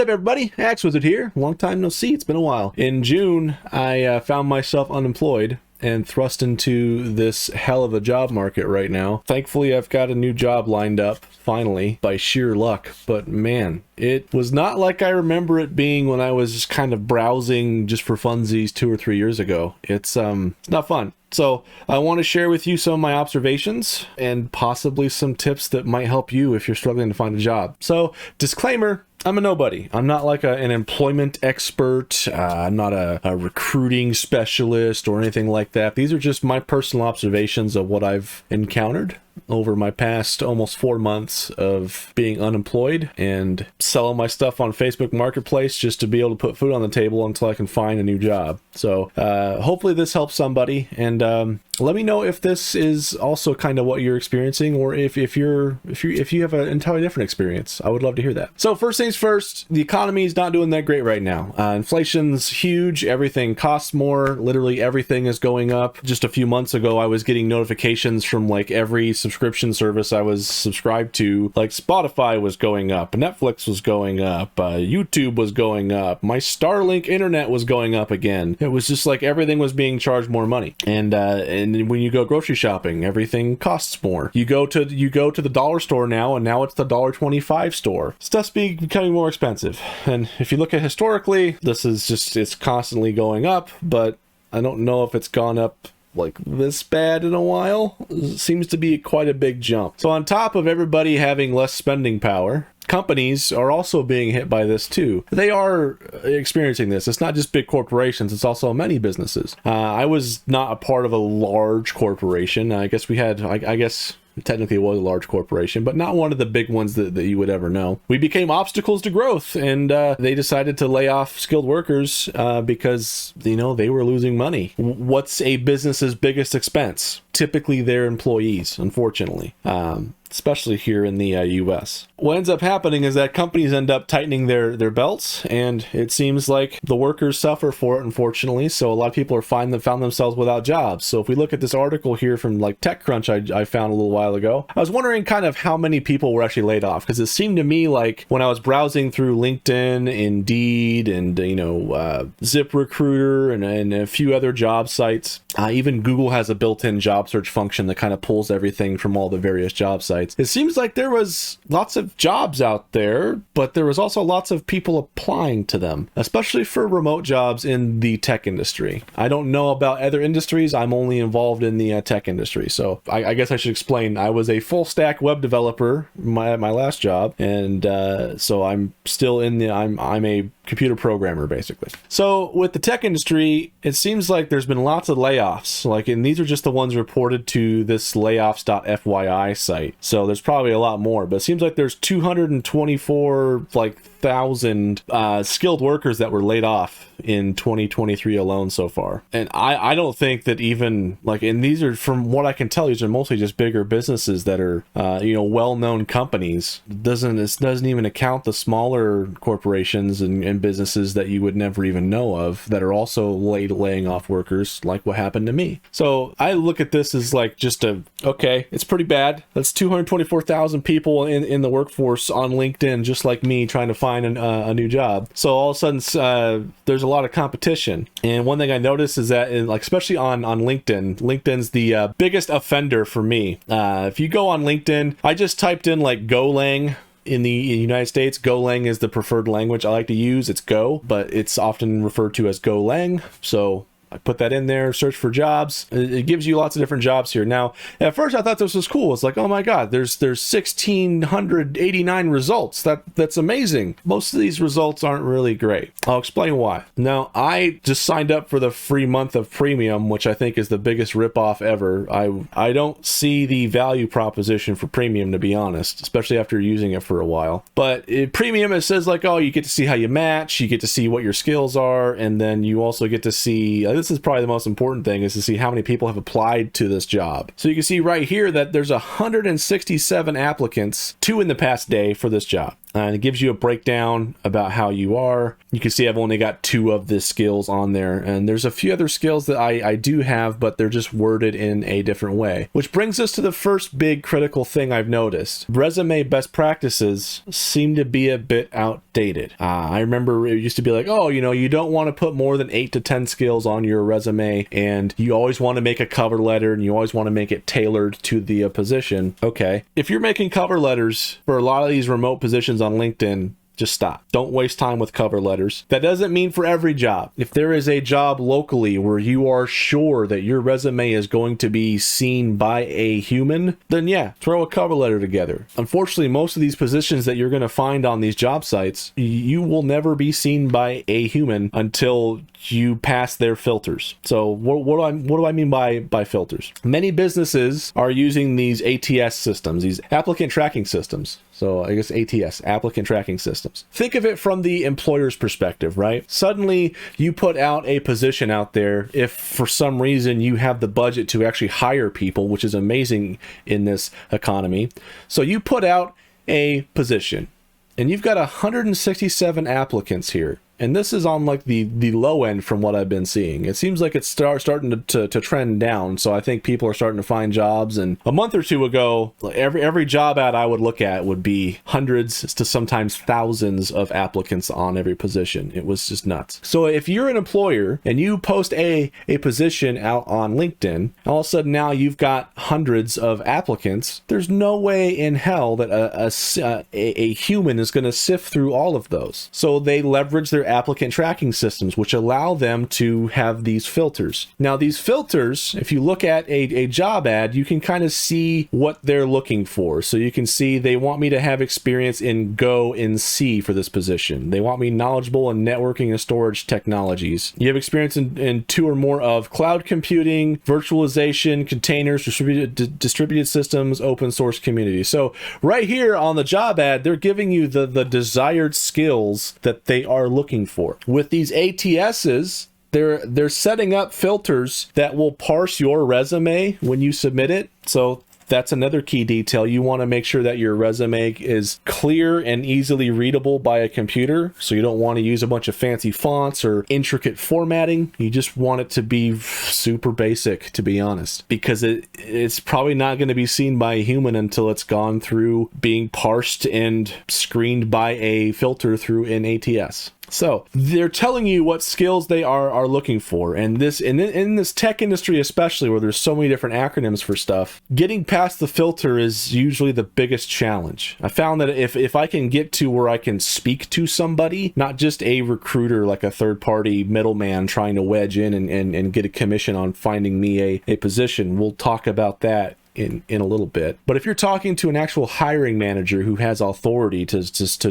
What's up, everybody? Axe Wizard here. Long time no see. It's been a while. In June, I found myself unemployed and thrust into this hell of a job market right now. Thankfully, I've got a new job lined up, finally, by sheer luck. But man, it was not like I remember it being when I was just kind of browsing just for funsies 2 or 3 years ago. It's not fun. So I want to share with you some of my observations and possibly some tips that might help you if you're struggling to find a job. So disclaimer, I'm a nobody. I'm not like an employment expert. I'm not a recruiting specialist or anything like that. These are just my personal observations of what I've encountered over my past almost 4 months of being unemployed and selling my stuff on Facebook Marketplace just to be able to put food on the table until I can find a new job. So hopefully this helps somebody, and let me know if this is also kind of what you're experiencing, or if you have an entirely different experience. I would love to hear that. So first things first, the economy is not doing that great right now. Inflation's huge. Everything costs more. Literally everything is going up. Just a few months ago, I was getting notifications from like every subscription service I was subscribed to. Like Spotify was going up, Netflix was going up, YouTube was going up, my Starlink internet was going up again. It was just like everything was being charged more money. And when you go grocery shopping, everything costs more. You go to the dollar store now, and now it's the $1.25 store. Stuff's becoming more expensive. And if you look at historically, it's constantly going up, but I don't know if it's gone up like this bad in a while. It seems to be quite a big jump. So on top of everybody having less spending power, companies are also being hit by this too. They are experiencing this. It's not just big corporations, it's also many businesses. I was not a part of a large corporation. I guess technically it was a large corporation, but not one of the big ones that you would ever know. We became obstacles to growth, and they decided to lay off skilled workers because, they were losing money. What's a business's biggest expense? Typically their employees, unfortunately. Especially here in the US. What ends up happening is that companies end up tightening their belts, and it seems like the workers suffer for it, unfortunately. So a lot of people found themselves without jobs. So if we look at this article here from like TechCrunch I found a little while ago, I was wondering kind of how many people were actually laid off, because it seemed to me like when I was browsing through LinkedIn, Indeed, and ZipRecruiter and a few other job sites, even Google has a built-in job search function that kind of pulls everything from all the various job sites. It seems like there was lots of jobs out there, but there was also lots of people applying to them, especially for remote jobs in the tech industry. I don't know about other industries. I'm only involved in the tech industry. So I guess I should explain. I was a full stack web developer, my last job. And so I'm still I'm a computer programmer, basically. So with the tech industry, it seems like there's been lots of layoffs. And these are just the ones reported to this layoffs.fyi site. So there's probably a lot more, but it seems like there's 224,000 skilled workers that were laid off in 2023 alone so far. And I don't think that even and these are, from what I can tell, these are mostly just bigger businesses that are well-known companies. It doesn't even account the smaller corporations and businesses that you would never even know of that are also laying off workers, like what happened to me. So I look at this as okay, it's pretty bad. That's 224,000 people in the workforce on LinkedIn, just like me, trying to find a new job. So all of a sudden, there's a lot of competition. And one thing I noticed is that, especially on LinkedIn, LinkedIn's the biggest offender for me. If you go on LinkedIn, I just typed in Golang. In the United States, Golang is the preferred language I like to use. It's Go, but it's often referred to as Golang. So I put that in there, search for jobs. It gives you lots of different jobs here. Now, at first I thought this was cool. It's like, oh my God, there's 1,689 results. That's amazing. Most of these results aren't really great. I'll explain why. Now, I just signed up for the free month of premium, which I think is the biggest ripoff ever. I don't see the value proposition for premium, to be honest, especially after using it for a while. But premium, it says you get to see how you match, you get to see what your skills are, and then you also get to see, this is probably the most important thing, is to see how many people have applied to this job. So you can see right here that there's 167 applicants, 2 in the past day for this job. And it gives you a breakdown about how you are. You can see I've only got 2 of the skills on there, and there's a few other skills that I do have, but they're just worded in a different way. Which brings us to the first big critical thing I've noticed. Resume best practices seem to be a bit outdated. I remember it used to be like, oh, you don't want to put more than 8 to 10 skills on your resume, and you always want to make a cover letter, and you always want to make it tailored to the position. Okay. If you're making cover letters for a lot of these remote positions on LinkedIn, just stop. Don't waste time with cover letters. That doesn't mean for every job. If there is a job locally where you are sure that your resume is going to be seen by a human, then yeah, throw a cover letter together. Unfortunately, most of these positions that you're going to find on these job sites, you will never be seen by a human until you pass their filters. So what do I mean by filters? Many businesses are using these ATS systems, these applicant tracking systems. So I guess ATS, applicant tracking systems. Think of it from the employer's perspective, right? Suddenly you put out a position out there. If for some reason you have the budget to actually hire people, which is amazing in this economy. So you put out a position and you've got 167 applicants here. And this is on like the low end from what I've been seeing. It seems like it's starting to trend down. So I think people are starting to find jobs. And a month or two ago, every job ad I would look at would be hundreds to sometimes thousands of applicants on every position. It was just nuts. So if you're an employer and you post a position out on LinkedIn, all of a sudden now you've got hundreds of applicants. There's no way in hell that a human is going to sift through all of those. So they leverage their applicant tracking systems, which allow them to have these filters. Now, these filters, if you look at a job ad, you can kind of see what they're looking for. So you can see they want me to have experience in Go and C for this position. They want me knowledgeable in networking and storage technologies. You have experience in 2 or more of cloud computing, virtualization, containers, distributed systems, open source community. So right here on the job ad, they're giving you the desired skills that they are looking for. With these ATSs, they're setting up filters that will parse your resume when you submit it. So that's another key detail. You want to make sure that your resume is clear and easily readable by a computer. So you don't want to use a bunch of fancy fonts or intricate formatting. You just want it to be super basic, to be honest, because it's probably not going to be seen by a human until it's gone through being parsed and screened by a filter through an ATS. So they're telling you what skills they are looking for. And this in this tech industry, especially where there's so many different acronyms for stuff, getting past the filter is usually the biggest challenge. I found that if I can get to where I can speak to somebody, not just a recruiter like a third party middleman trying to wedge in and get a commission on finding me a position, we'll talk about that in a little bit. But if you're talking to an actual hiring manager who has authority to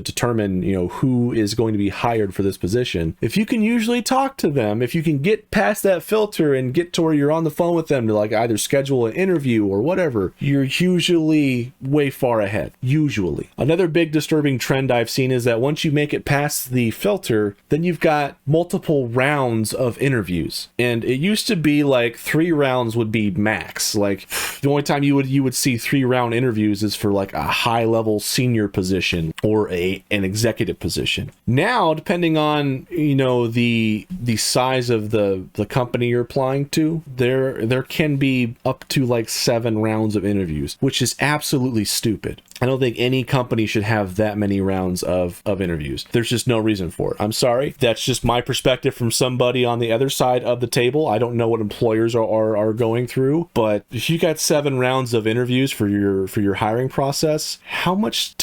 determine, who is going to be hired for this position, if you can usually talk to them, if you can get past that filter and get to where you're on the phone with them to like either schedule an interview or whatever, you're usually way far ahead. Usually. Another big disturbing trend I've seen is that once you make it past the filter, then you've got multiple rounds of interviews. And it used to be like 3 rounds would be max. Like the only time you would see 3-round interviews is for like a high level senior position or an executive position. Now, depending on the size of the company you're applying to, there can be up to like 7 rounds of interviews, which is absolutely stupid. I don't think any company should have that many rounds of interviews. There's just no reason for it. I'm sorry. That's just my perspective from somebody on the other side of the table. I don't know what employers are going through, but if you got 7 rounds of interviews for your hiring process, how much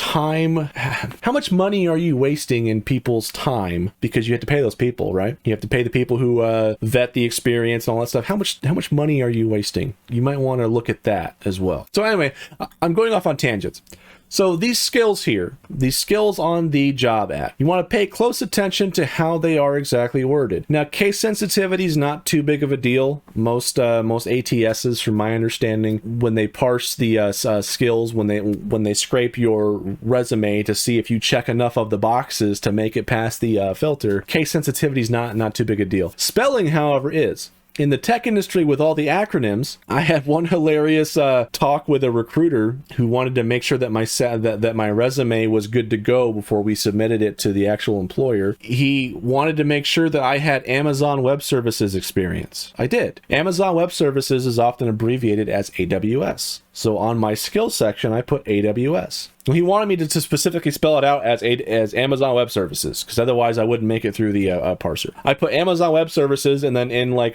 money are you wasting in people's time? Because you have to pay those people, right? You have to pay the people who vet the experience and all that stuff. How much money are you wasting? You might want to look at that as well. So anyway, I'm going off on tangents. So these skills here, these skills on the job ad, you want to pay close attention to how they are exactly worded. Now, case sensitivity is not too big of a deal. Most ATSs, from my understanding, when they parse the skills, when they scrape your resume to see if you check enough of the boxes to make it past the filter, case sensitivity is not too big a deal. Spelling, however, is. In the tech industry with all the acronyms, I had one hilarious talk with a recruiter who wanted to make sure that my resume was good to go before we submitted it to the actual employer. He wanted to make sure that I had Amazon Web Services experience. I did. Amazon Web Services is often abbreviated as AWS. So on my skills section, I put AWS. He wanted me to specifically spell it out as Amazon Web Services, because otherwise I wouldn't make it through the parser. I put Amazon Web Services, and then in like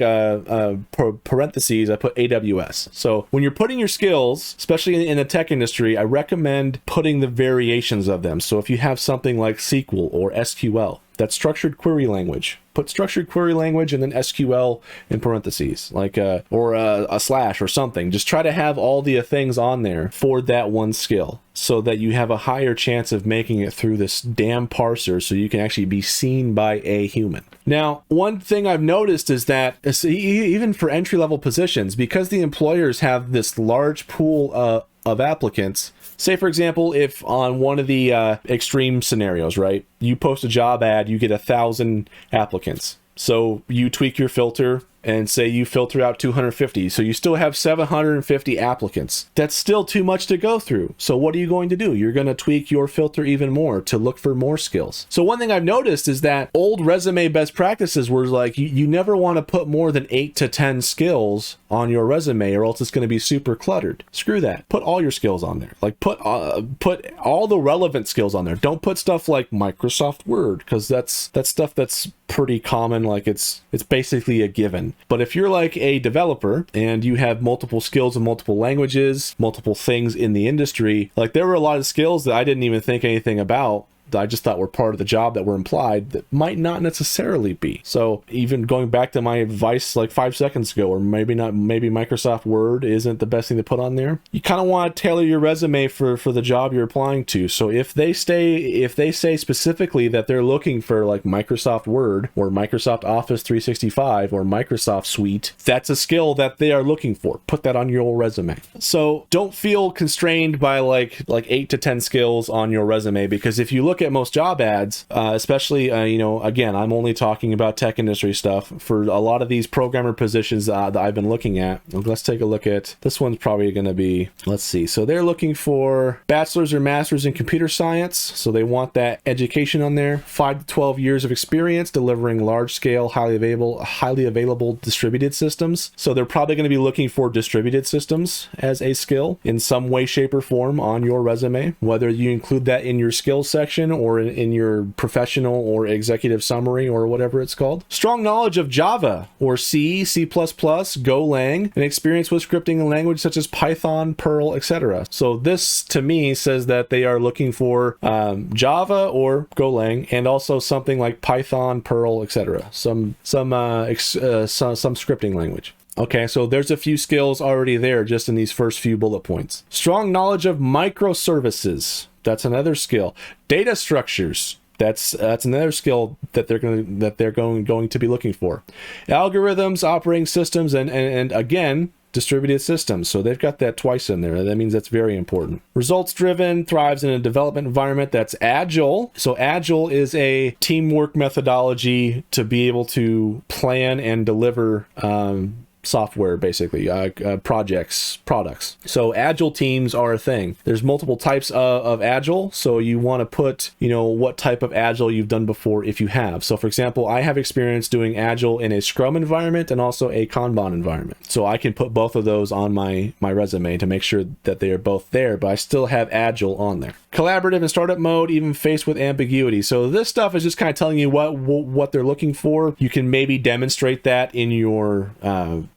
parentheses, I put AWS. So when you're putting your skills, especially in the tech industry, I recommend putting the variations of them. So if you have something like SQL or SQL, that's structured query language. Put structured query language and then SQL in parentheses, like or a slash or something. Just try to have all the things on there for that one skill, so that you have a higher chance of making it through this damn parser, so you can actually be seen by a human. Now, one thing I've noticed is that even for entry-level positions, because the employers have this large pool of applicants. Say, for example, if on one of the extreme scenarios, right, you post a job ad, you get 1,000 applicants. So you tweak your filter and say you filter out 250. So you still have 750 applicants. That's still too much to go through. So what are you going to do? You're going to tweak your filter even more to look for more skills. So one thing I've noticed is that old resume best practices were like, you never want to put more than 8 to 10 skills on your resume, or else it's going to be super cluttered. Screw that. Put all your skills on there. Like put all the relevant skills on there. Don't put stuff like Microsoft Word, because that's stuff that's pretty common. Like it's basically a given. But if you're like a developer and you have multiple skills in multiple languages, multiple things in the industry, like there were a lot of skills that I didn't even think anything about, that I just thought were part of the job, that were implied, that might not necessarily be. So even going back to my advice like 5 seconds ago, or maybe Microsoft Word isn't the best thing to put on there. You kind of want to tailor your resume for the job you're applying to. So if they say specifically that they're looking for like Microsoft Word or Microsoft Office 365 or Microsoft Suite, that's a skill that they are looking for. Put that on your resume. So don't feel constrained by like 8 to 10 skills on your resume, because if you look at most job ads, especially, again, I'm only talking about tech industry stuff. For a lot of these programmer positions that I've been looking at, let's take a look at this one's probably going to be, let's see. So they're looking for bachelor's or master's in computer science. So they want that education on there. 5 to 12 years of experience delivering large scale, highly available distributed systems. So they're probably going to be looking for distributed systems as a skill in some way, shape, or form on your resume, whether you include that in your skills section or in your professional or executive summary or whatever it's called. Strong knowledge of Java or C, C++, Golang, and experience with scripting in language such as Python, Perl, etc. So this to me says that they are looking for Java or Golang, and also something like Python, Perl, etc. Some scripting language. Okay, so there's a few skills already there just in these first few bullet points. Strong knowledge of microservices. That's another skill. Data structures. That's another skill that they're going to be looking for. Algorithms, operating systems, and again, distributed systems. So they've got that twice in there. That means that's very important. Results driven, thrives in a development environment that's agile. So agile is a teamwork methodology to be able to plan and deliver software, basically, products. So agile teams are a thing. There's multiple types of agile. So you want to put, what type of agile you've done before if you have. So for example, I have experience doing agile in a Scrum environment and also a Kanban environment. So I can put both of those on my resume to make sure that they are both there, but I still have agile on there. Collaborative and startup mode, even faced with ambiguity. So this stuff is just kind of telling you what they're looking for. You can maybe demonstrate that in your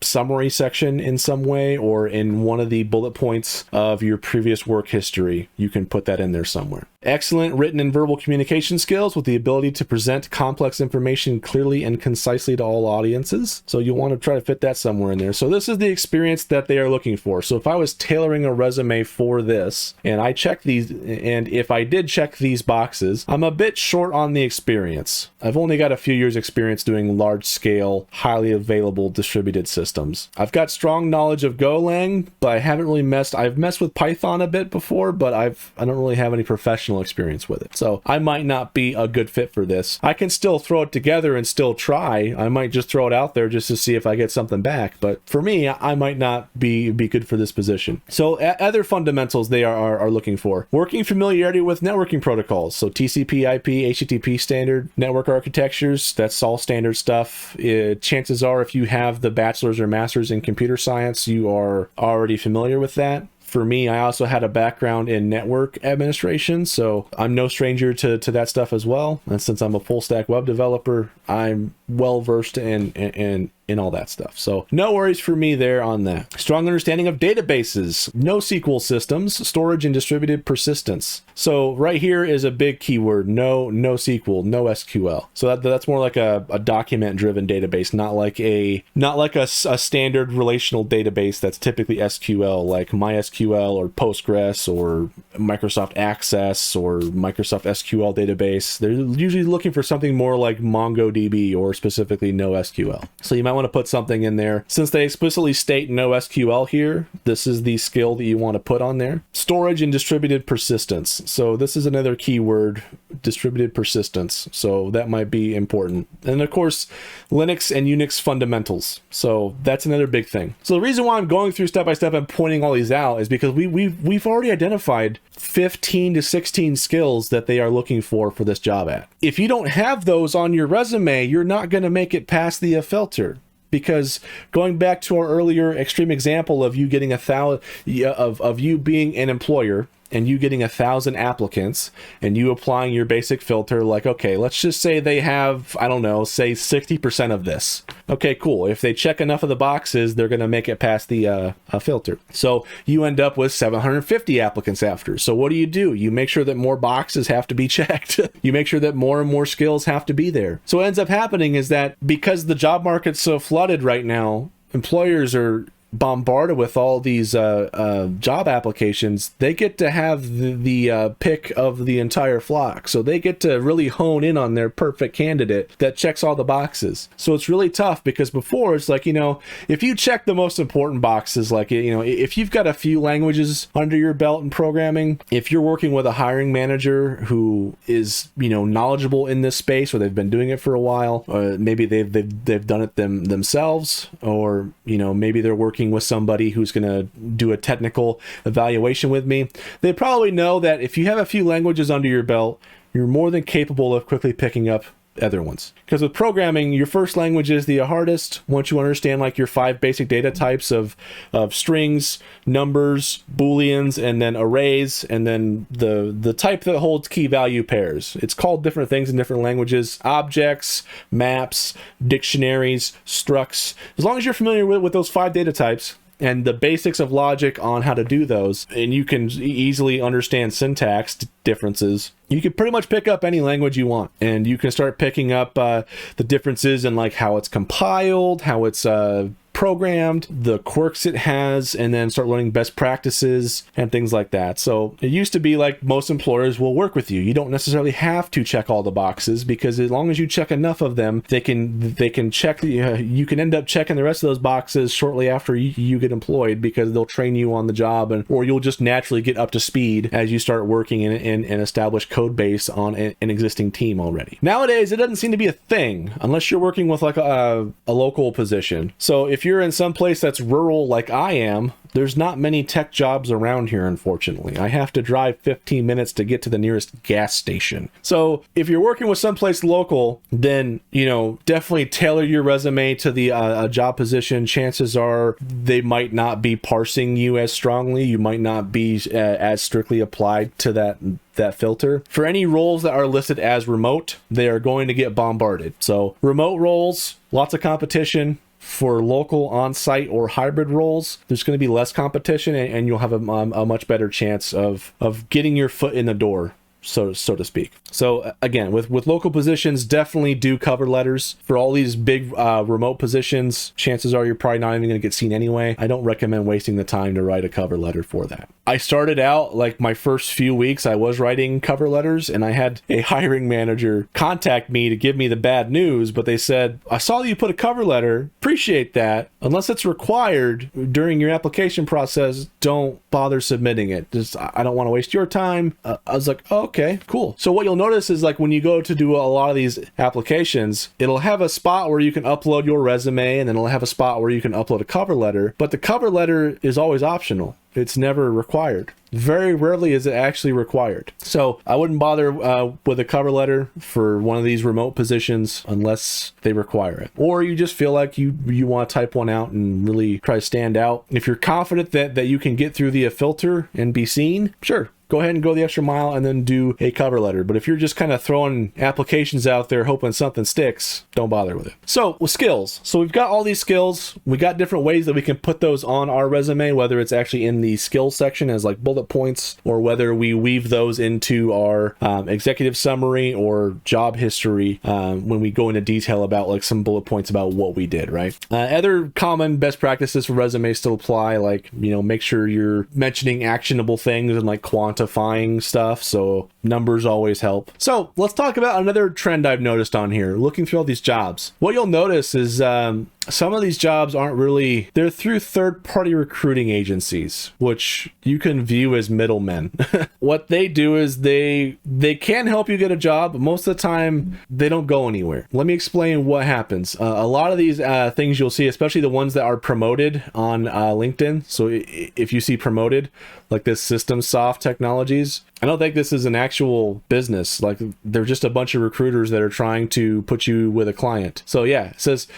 summary section in some way, or in one of the bullet points of your previous work history. You can put that in there somewhere. Excellent written and verbal communication skills with the ability to present complex information clearly and concisely to all audiences. So you want to try to fit that somewhere in there. So this is the experience that they are looking for. So if I was tailoring a resume for this and I check these and if I did check these boxes, I'm a bit short on the experience. I've only got a few years experience doing large-scale, highly available distributed systems. I've got strong knowledge of Golang, but I haven't really I've messed with Python a bit before, but I don't really have any professional experience with it. So I might not be a good fit for this. I can still throw it together and still try. I might just throw it out there just to see if I get something back. But for me, I might not be good for this position. So other fundamentals they are looking for. Working familiarity with networking protocols. So TCP, IP, HTTP standard network architectures. That's all standard stuff. Chances are if you have the bachelor's or master's in computer science, you are already familiar with that. For me, I also had a background in network administration, so I'm no stranger to that stuff as well. And since I'm a full stack web developer, I'm well versed in all that stuff. So no worries for me there on that. Strong understanding of databases, NoSQL systems, storage and distributed persistence. So right here is a big keyword, NoSQL, no SQL. So that's more like a document driven database, not like a standard relational database that's typically SQL, like MySQL or Postgres or Microsoft Access or Microsoft SQL database. They're usually looking for something more like MongoDB or specifically NoSQL. So you might want to put something in there. Since they explicitly state NoSQL here, this is the skill that you want to put on there. Storage and distributed persistence. So this is another keyword, distributed persistence. So that might be important. And of course, Linux and Unix fundamentals. So that's another big thing. So the reason why I'm going through step by step and pointing all these out is because we've already identified 15 to 16 skills that they are looking for this job at. If you don't have those on your resume, you're not going to make it past the filter. Because going back to our earlier extreme example of you getting of you being an employer and you getting 1,000 applicants and you applying your basic filter, like, okay, let's just say they have, I don't know, say 60% of this. Okay, cool. If they check enough of the boxes, they're going to make it past the filter. So you end up with 750 applicants after. So what do? You make sure that more boxes have to be checked. You make sure that more and more skills have to be there. So what ends up happening is that because the job market's so flooded right now, employers are bombarded with all these job applications. They get to have the pick of the entire flock. So they get to really hone in on their perfect candidate that checks all the boxes. So it's really tough because before it's like, if you check the most important boxes, like, if you've got a few languages under your belt in programming, if you're working with a hiring manager who is, knowledgeable in this space or they've been doing it for a while, maybe they've done it themselves, or, maybe they're working with somebody who's going to do a technical evaluation with me, they probably know that if you have a few languages under your belt, you're more than capable of quickly picking up other ones. Because with programming, your first language is the hardest. Once you understand like your 5 basic data types of strings, numbers, booleans, and then arrays, and then the type that holds key value pairs. It's called different things in different languages: objects, maps, dictionaries, structs. As long as you're familiar with those 5 data types and the basics of logic on how to do those, and you can easily understand syntax differences, you can pretty much pick up any language you want, and you can start picking up the differences in like how it's compiled, how it's programmed, the quirks it has, and then start learning best practices and things like that. So it used to be like most employers will work with you. You don't necessarily have to check all the boxes, because as long as you check enough of them, they can check. You can end up checking the rest of those boxes shortly after you get employed, because they'll train you on the job, or you'll just naturally get up to speed as you start working in an established code base on an existing team already. Nowadays, it doesn't seem to be a thing unless you're working with like a local position. So if you're in some place that's rural like I am, there's not many tech jobs around here, unfortunately. I have to drive 15 minutes to get to the nearest gas station. So if you're working with someplace local, then, definitely tailor your resume to the job position. Chances are they might not be parsing you as strongly. You might not be as strictly applied to that filter. For any roles that are listed as remote, they are going to get bombarded. So remote roles, lots of competition. For local, on-site, or hybrid roles, there's going to be less competition, and you'll have a much better chance of getting your foot in the door so to speak. So again, with local positions, definitely do cover letters. For all these big remote positions, chances are you're probably not even going to get seen anyway. I don't recommend wasting the time to write a cover letter for that. I started out, like my first few weeks, I was writing cover letters, and I had a hiring manager contact me to give me the bad news, but they said, I saw that you put a cover letter, appreciate that. Unless it's required during your application process, don't bother submitting it. Just, I don't want to waste your time. I was like, oh, okay, cool. So what you'll notice is, like, when you go to do a lot of these applications, it'll have a spot where you can upload your resume, and then it'll have a spot where you can upload a cover letter, but the cover letter is always optional. It's never required. Very rarely is it actually required. So I wouldn't bother with a cover letter for one of these remote positions unless they require it. Or you just feel like you want to type one out and really try to stand out. If you're confident that you can get through the filter and be seen, sure, go ahead and go the extra mile and then do a cover letter. But if you're just kind of throwing applications out there hoping something sticks, don't bother with it. So with skills. So we've got all these skills. We got different ways that we can put those on our resume, whether it's actually in the skills section as like bullet points, or whether we weave those into our executive summary or job history when we go into detail about like some bullet points about what we did, right? Other common best practices for resumes still apply, like, make sure you're mentioning actionable things and like quantifying stuff, so numbers always help. So let's talk about another trend I've noticed on here, looking through all these jobs. What you'll notice is some of these jobs aren't really, they're through third-party recruiting agencies, which you can view as middlemen. What they do is they can help you get a job, but most of the time they don't go anywhere. Let me explain what happens. A lot of these things you'll see, especially the ones that are promoted on LinkedIn. So if you see promoted, like this System Soft Technologies, I don't think this is an actual business. Like, they're just a bunch of recruiters that are trying to put you with a client. So yeah,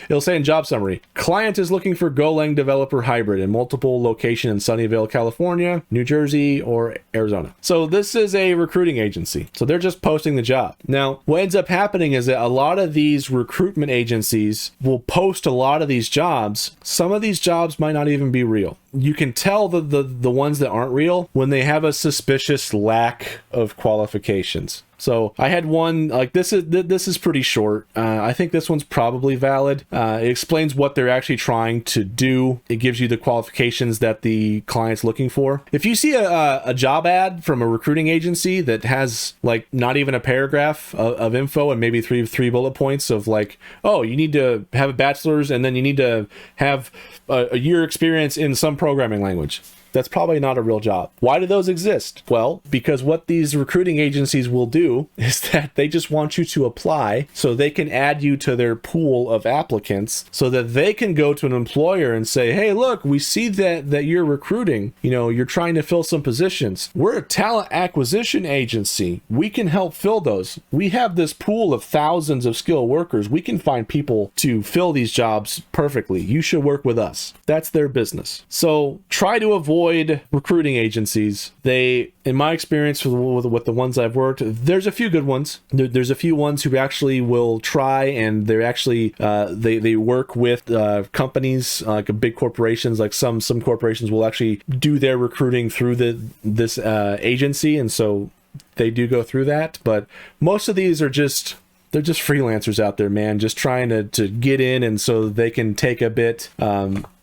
it'll say in job summary, client is looking for Golang developer hybrid in multiple location in Sunnyvale, California, New Jersey, or Arizona. So this is a recruiting agency. So they're just posting the job. Now, what ends up happening is that a lot of these recruitment agencies will post a lot of these jobs. Some of these jobs might not even be real. You can tell the ones that aren't real when they have a suspicious lack of qualifications. So I had one, like, this is pretty short. I think this one's probably valid. It explains what they're actually trying to do. It gives you the qualifications that the client's looking for. If you see a job ad from a recruiting agency that has like not even a paragraph of info and maybe three bullet points of like, oh, you need to have a bachelor's and then you need to have a year experience in some programming language, that's probably not a real job. Why do those exist? Well, because what these recruiting agencies will do is that they just want you to apply so they can add you to their pool of applicants so that they can go to an employer and say, hey, look, we see that you're recruiting, you're trying to fill some positions. We're a talent acquisition agency. We can help fill those. We have this pool of thousands of skilled workers. We can find people to fill these jobs perfectly. You should work with us. That's their business. So try to avoid recruiting agencies. They, in my experience with the ones I've worked, there's a few good ones. There's a few ones who actually will try, and they're actually they work with companies like big corporations. Like some corporations will actually do their recruiting through this agency, and so they do go through that. But most of these are just freelancers out there, man, just trying to get in, and so they can take a bit.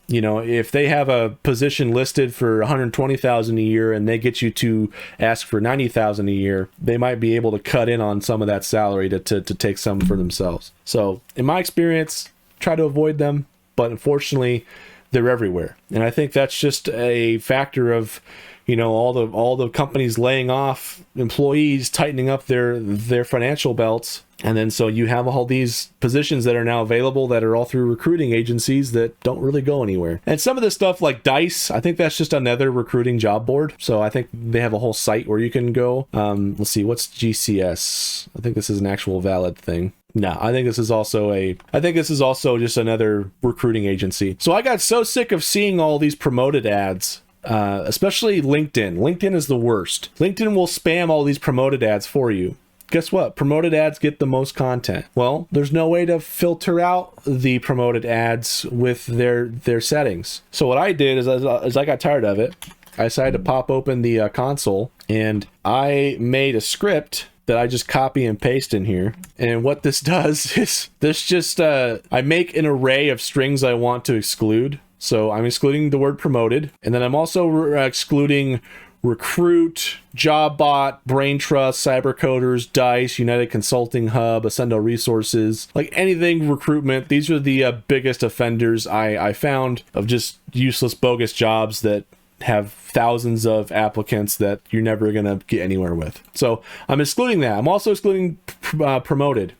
If they have a position listed for $120,000 a year and they get you to ask for $90,000 a year, they might be able to cut in on some of that salary to take some for themselves. So in my experience, try to avoid them, but unfortunately they're everywhere. And I think that's just a factor of, all the companies laying off employees, tightening up their financial belts. And then so you have all these positions that are now available that are all through recruiting agencies that don't really go anywhere. And some of this stuff like Dice, I think that's just another recruiting job board. So I think they have a whole site where you can go. Let's see, what's GCS? I think this is an actual valid thing. No, I think this is also just another recruiting agency. So I got so sick of seeing all these promoted ads. Especially LinkedIn. LinkedIn is the worst. LinkedIn will spam all these promoted ads for you. Guess what? Promoted ads get the most content. Well, there's no way to filter out the promoted ads with their settings. So what I did is I got tired of it. I decided to pop open the console, and I made a script that I just copy and paste in here. And what this does is this just, I make an array of strings I want to exclude. So I'm excluding the word promoted, and then I'm also excluding recruit, jobbot, brain trust, cybercoders, dice, United Consulting Hub, Ascendo Resources, like anything recruitment. These are the biggest offenders I found of just useless, bogus jobs that have thousands of applicants that you're never gonna get anywhere with. So I'm excluding that. I'm also excluding promoted.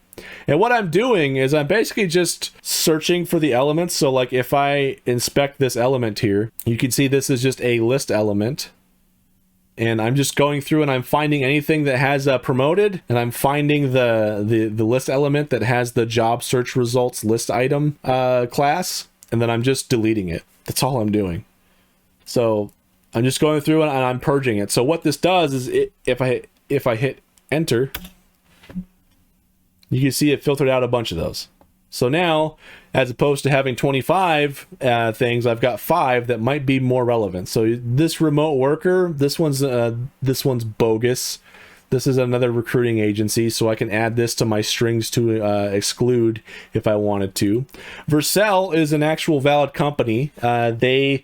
And what I'm doing is I'm basically just searching for the elements. So like if I inspect this element here, you can see this is just a list element. And I'm just going through and I'm finding anything that has promoted, and I'm finding the list element that has the job search results list item class, and then I'm just deleting it. That's all I'm doing. So I'm just going through and I'm purging it. So what this does is if I hit enter, you can see it filtered out a bunch of those. So now, as opposed to having 25 things, I've got 5 that might be more relevant. So this remote worker, this one's bogus. This is another recruiting agency, so I can add this to my strings to exclude if I wanted to. Vercel is an actual valid company. They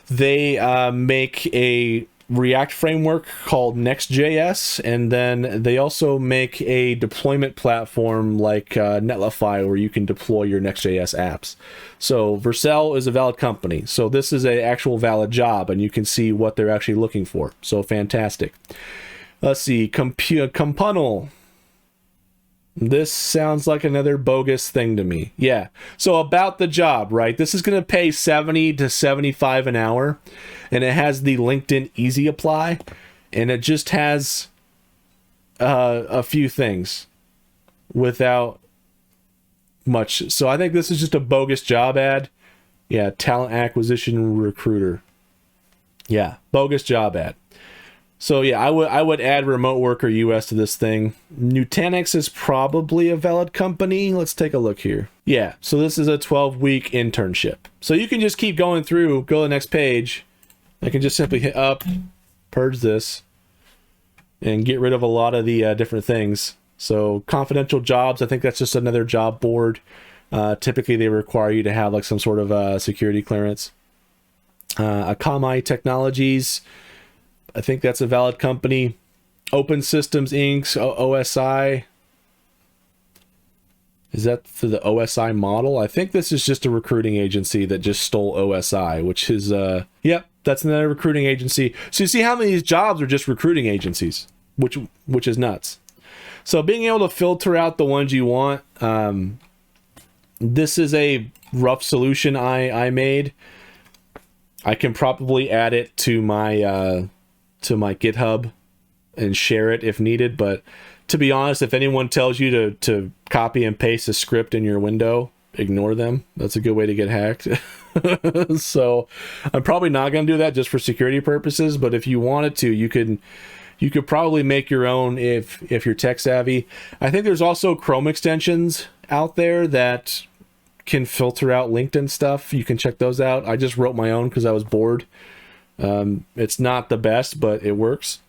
make a React framework called Next.js, and then they also make a deployment platform like Netlify, where you can deploy your Next.js apps. So Vercel is a valid company. So this is an actual valid job, and you can see what they're actually looking for. So fantastic. Let's see, Compunal. This sounds like another bogus thing to me. Yeah. So about the job, right? This is going to pay 70 to 75 an hour, and it has the LinkedIn Easy Apply, and it just has a few things without much. So I think this is just a bogus job ad. Yeah, talent acquisition recruiter. Yeah, bogus job ad. So yeah, I would add Remote Worker US to this thing. Nutanix is probably a valid company. Let's take a look here. Yeah, so this is a 12-week internship. So you can just keep going through, go to the next page. I can just simply hit up, purge this, and get rid of a lot of the different things. So confidential jobs, I think that's just another job board. Typically they require you to have like some sort of security clearance. Akamai Technologies, I think that's a valid company. Open Systems Inc., OSI. Is that for the OSI model? I think this is just a recruiting agency that just stole OSI, which is, yep, that's another recruiting agency. So you see how many of these jobs are just recruiting agencies, which is nuts. So being able to filter out the ones you want, this is a rough solution I made. I can probably add it to my GitHub and share it if needed, but to be honest, if anyone tells you to copy and paste a script in your window, ignore them. That's a good way to get hacked. So I'm probably not going to do that just for security purposes, but if you wanted to, you could probably make your own if you're tech savvy. I think there's also Chrome extensions out there that can filter out LinkedIn stuff. You can check those out. I just wrote my own because I was bored. It's not the best, but it works.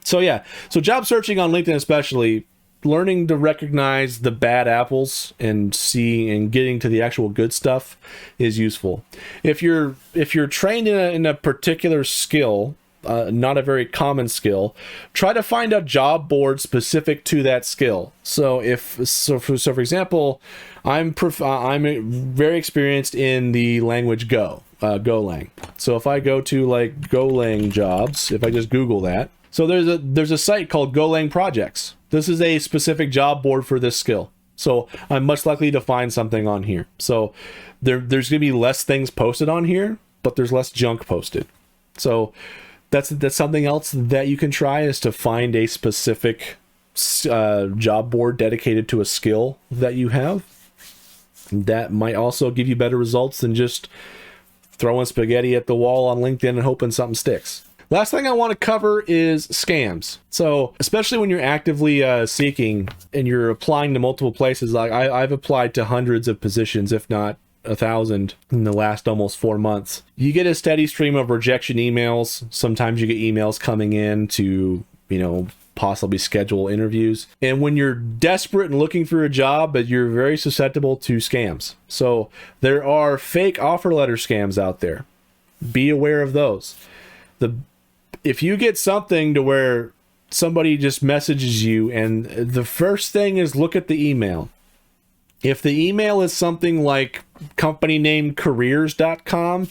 So yeah, so job searching on LinkedIn, especially learning to recognize the bad apples and seeing and getting to the actual good stuff is useful. If you're trained in a particular skill, not a very common skill, try to find a job board specific to that skill. So for example, I'm very experienced in the language Go. Golang. So if I go to like Golang jobs, if I just Google that, so there's a site called Golang projects. This is a specific job board for this skill. So I'm much likely to find something on here. So there's gonna be less things posted on here, but there's less junk posted. So that's something else that you can try, is to find a specific job board dedicated to a skill that you have. That might also give you better results than just throwing spaghetti at the wall on LinkedIn and hoping something sticks. Last thing I want to cover is scams. So especially when you're actively seeking and you're applying to multiple places, like I've applied to hundreds of positions, if not 1,000 in the last almost 4 months. You get a steady stream of rejection emails. Sometimes you get emails coming in to, possibly schedule interviews. And when you're desperate and looking for a job, but you're very susceptible to scams. So there are fake offer letter scams out there. Be aware of those. If you get something to where somebody just messages you and the first thing is look at the email. If the email is something like companynamecareers.com,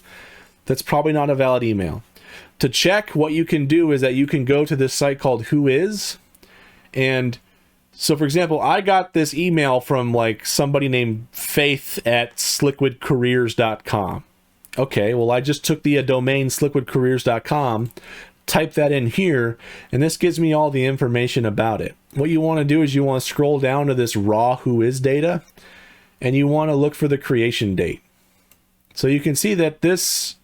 that's probably not a valid email. To check, what you can do is that you can go to this site called Whois. And so, for example, I got this email from like somebody named Faith at sliquidcareers.com. Okay, well, I just took the domain sliquidcareers.com, type that in here, and this gives me all the information about it. What you want to do is you want to scroll down to this raw Whois data, and you want to look for the creation date. So you can see that this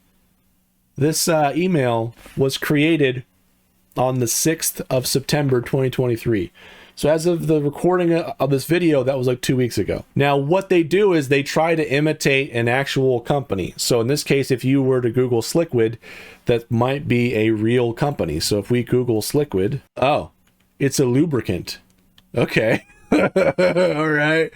email was created on the 6th of September 2023. So as of the recording of this video, that was like 2 weeks ago. Now, what they do is they try to imitate an actual company. So in this case, if you were to Google Sliquid, that might be a real company. So if we Google Sliquid, oh, it's a lubricant. Okay. All right.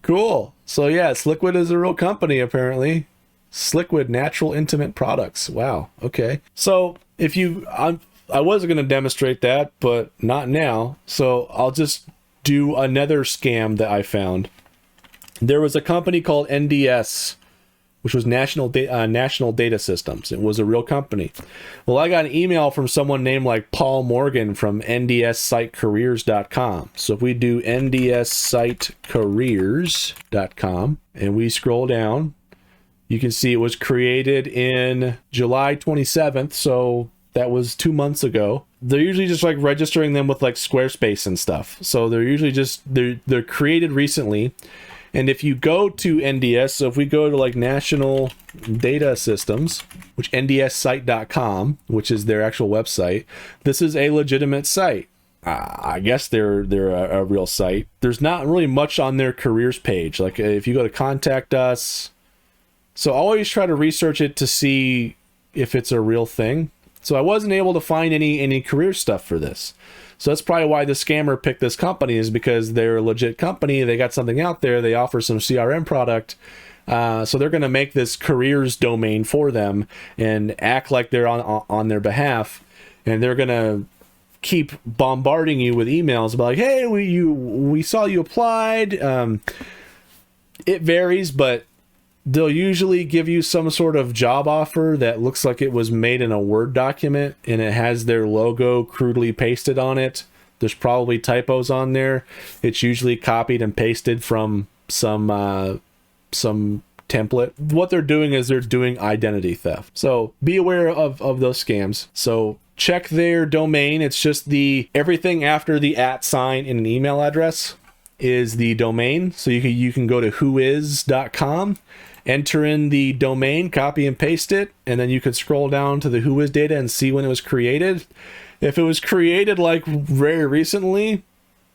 Cool. So yeah, Sliquid is a real company, apparently. Sliquid Natural Intimate Products. Wow. Okay. So if I was going to demonstrate that, but not now. So I'll just do another scam that I found. There was a company called NDS, which was National Data Systems. It was a real company. Well, I got an email from someone named like Paul Morgan from ndssitecareers.com. So if we do ndssitecareers.com and we scroll down, you can see it was created in July 27th. So that was 2 months ago. They're usually just like registering them with like Squarespace and stuff. So they're usually just, they're created recently. And if you go to NDS, so if we go to like National Data Systems, which ndssite.com, which is their actual website, this is a legitimate site. I guess they're a real site. There's not really much on their careers page. Like if you go to contact us, so always try to research it to see if it's a real thing. So I wasn't able to find any career stuff for this. So that's probably why the scammer picked this company, is because they're a legit company. They got something out there. They offer some CRM product. So they're going to make this careers domain for them and act like they're on their behalf. And they're going to keep bombarding you with emails about like, hey, we saw you applied. It varies, but they'll usually give you some sort of job offer that looks like it was made in a Word document and it has their logo crudely pasted on it. There's probably typos on there. It's usually copied and pasted from some template. What they're doing is they're doing identity theft. So be aware of those scams. So check their domain. It's just everything after the @ sign in an email address is the domain. So you can go to whois.com, enter in the domain, copy and paste it, and then you could scroll down to the Whois data and see when it was created. If it was created like very recently,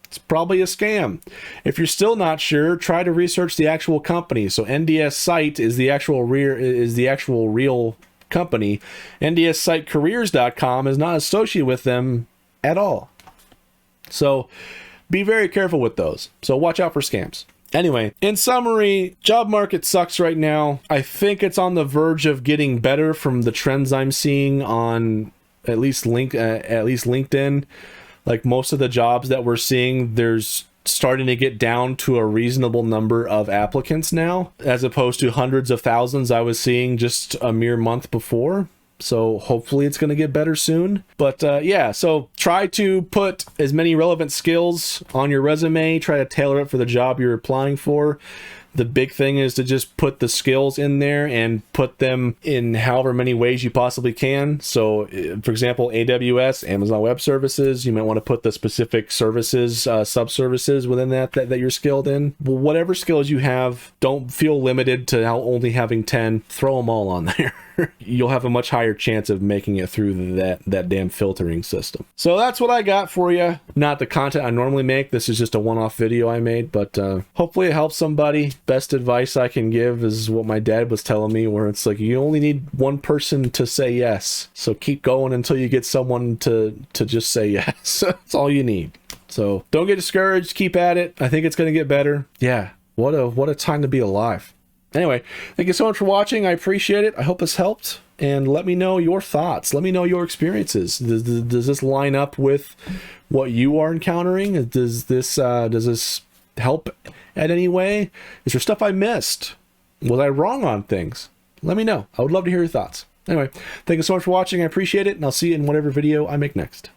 it's probably a scam. If you're still not sure, try to research the actual company. So NDS Site is the actual real company. ndssitecareers.com is not associated with them at all. So be very careful with those. So watch out for scams. Anyway, in summary, job market sucks right now. I think it's on the verge of getting better from the trends I'm seeing on at least LinkedIn. Like most of the jobs that we're seeing, there's starting to get down to a reasonable number of applicants now, as opposed to hundreds of thousands I was seeing just a mere month before. So hopefully it's going to get better soon. But yeah, so try to put as many relevant skills on your resume. Try to tailor it for the job you're applying for. The big thing is to just put the skills in there and put them in however many ways you possibly can. So for example, AWS, Amazon Web Services, you might want to put the specific services, sub-services within that you're skilled in. Well, whatever skills you have, don't feel limited to only having 10. Throw them all on there. You'll have a much higher chance of making it through that damn filtering system. So So that's what I got for you. Not the content I normally make. This is just a one-off video I made, but hopefully it helps somebody. Best advice I can give is what my dad was telling me, where it's like you only need one person to say yes. So keep going until you get someone to just say yes. That's all you need. So don't get discouraged. Keep at it. I think it's going to get better. Yeah. What a time to be alive. Anyway, thank you so much for watching. I appreciate it. I hope this helped. And let me know your thoughts. Let me know your experiences. Does this line up with what you are encountering? Does this help at any way? Is there stuff I missed? Was I wrong on things? Let me know. I would love to hear your thoughts. Anyway, thank you so much for watching. I appreciate it, and I'll see you in whatever video I make next.